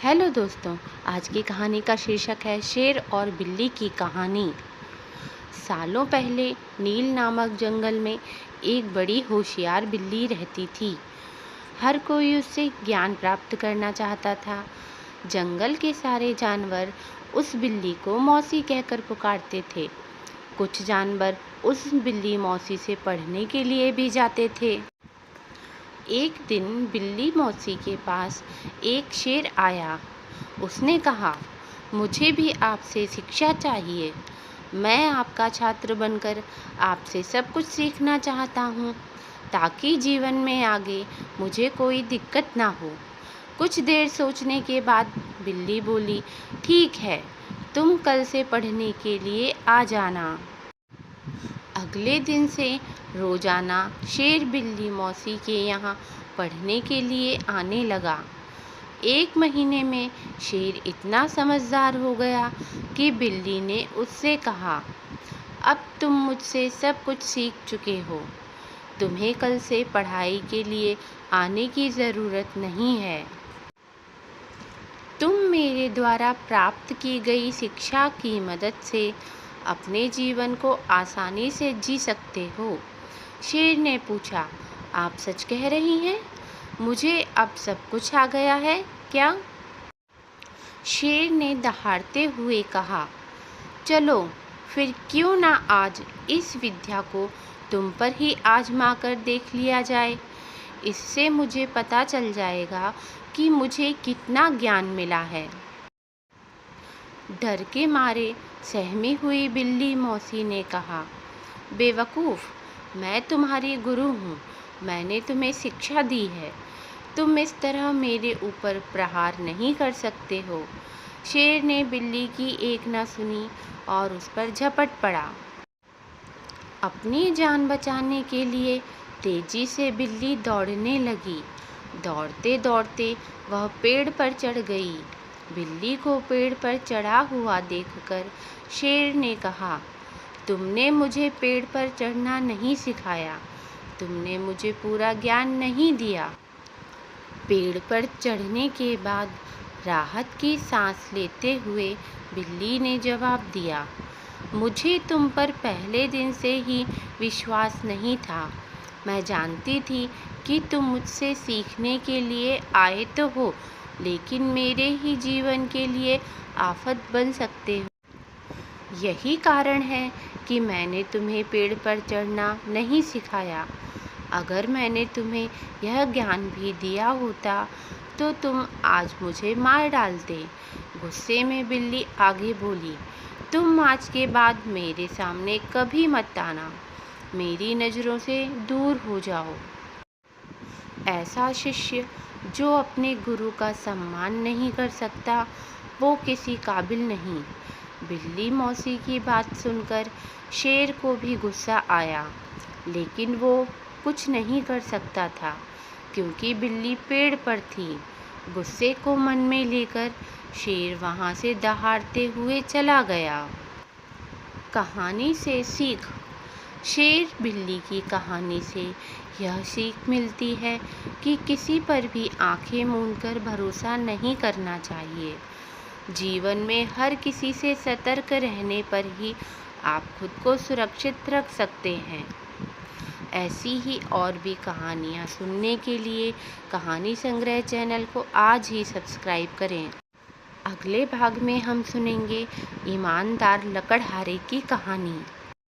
Hello दोस्तों, आज की कहानी का शीर्षक है शेर और बिल्ली की कहानी। सालों पहले नील नामक जंगल में एक बड़ी होशियार बिल्ली रहती थी। हर कोई उससे ज्ञान प्राप्त करना चाहता था। जंगल के सारे जानवर उस बिल्ली को मौसी कहकर पुकारते थे। कुछ जानवर उस बिल्ली मौसी से पढ़ने के लिए भी जाते थे। एक दिन बिल्ली मौसी के पास एक शेर आया। उसने कहा, मुझे भी आपसे शिक्षा चाहिए। मैं आपका छात्र बनकर आपसे सब कुछ सीखना चाहता हूँ, ताकि जीवन में आगे मुझे कोई दिक्कत ना हो। कुछ देर सोचने के बाद बिल्ली बोली, ठीक है, तुम कल से पढ़ने के लिए आ जाना। अगले दिन से रोजाना शेर बिल्ली मौसी के यहाँ पढ़ने के लिए आने लगा। एक महीने में शेर इतना समझदार हो गया कि बिल्ली ने उससे कहा, अब तुम मुझसे सब कुछ सीख चुके हो। तुम्हें कल से पढ़ाई के लिए आने की ज़रूरत नहीं है। तुम मेरे द्वारा प्राप्त की गई शिक्षा की मदद से अपने जीवन को आसानी से जी सकते हो। शेर ने पूछा, आप सच कह रही हैं? मुझे अब सब कुछ आ गया है क्या? शेर ने दहाड़ते हुए कहा, चलो फिर क्यों ना आज इस विद्या को तुम पर ही आजमा कर देख लिया जाए। इससे मुझे पता चल जाएगा कि मुझे कितना ज्ञान मिला है। डर के मारे सहमी हुई बिल्ली मौसी ने कहा, बेवकूफ़, मैं तुम्हारी गुरु हूँ। मैंने तुम्हें शिक्षा दी है। तुम इस तरह मेरे ऊपर प्रहार नहीं कर सकते हो। शेर ने बिल्ली की एक न सुनी और उस पर झपट पड़ा। अपनी जान बचाने के लिए तेजी से बिल्ली दौड़ने लगी। दौड़ते दौड़ते वह पेड़ पर चढ़ गई। बिल्ली को पेड़ पर चढ़ा हुआ देखकर शेर ने कहा, तुमने मुझे पेड़ पर चढ़ना नहीं सिखाया। तुमने मुझे पूरा ज्ञान नहीं दिया। पेड़ पर चढ़ने के बाद राहत की सांस लेते हुए बिल्ली ने जवाब दिया, मुझे तुम पर पहले दिन से ही विश्वास नहीं था। मैं जानती थी कि तुम मुझसे सीखने के लिए आए तो हो, लेकिन मेरे ही जीवन के लिए आफत बन सकते हो। यही कारण है कि मैंने तुम्हें पेड़ पर चढ़ना नहीं सिखाया। अगर मैंने तुम्हें यह ज्ञान भी दिया होता तो तुम आज मुझे मार डालते। गुस्से में बिल्ली आगे बोली, तुम आज के बाद मेरे सामने कभी मत आना। मेरी नज़रों से दूर हो जाओ। ऐसा शिष्य जो अपने गुरु का सम्मान नहीं कर सकता, वो किसी काबिल नहीं। बिल्ली मौसी की बात सुनकर शेर को भी गुस्सा आया, लेकिन वो कुछ नहीं कर सकता था क्योंकि बिल्ली पेड़ पर थी। गुस्से को मन में लेकर शेर वहाँ से दहाड़ते हुए चला गया। कहानी से सीख। शेर बिल्ली की कहानी से यह सीख मिलती है कि किसी पर भी आंखें मूंदकर भरोसा नहीं करना चाहिए। जीवन में हर किसी से सतर्क रहने पर ही आप खुद को सुरक्षित रख सकते हैं। ऐसी ही और भी कहानियाँ सुनने के लिए कहानी संग्रह चैनल को आज ही सब्सक्राइब करें। अगले भाग में हम सुनेंगे ईमानदार लकड़हारे की कहानी।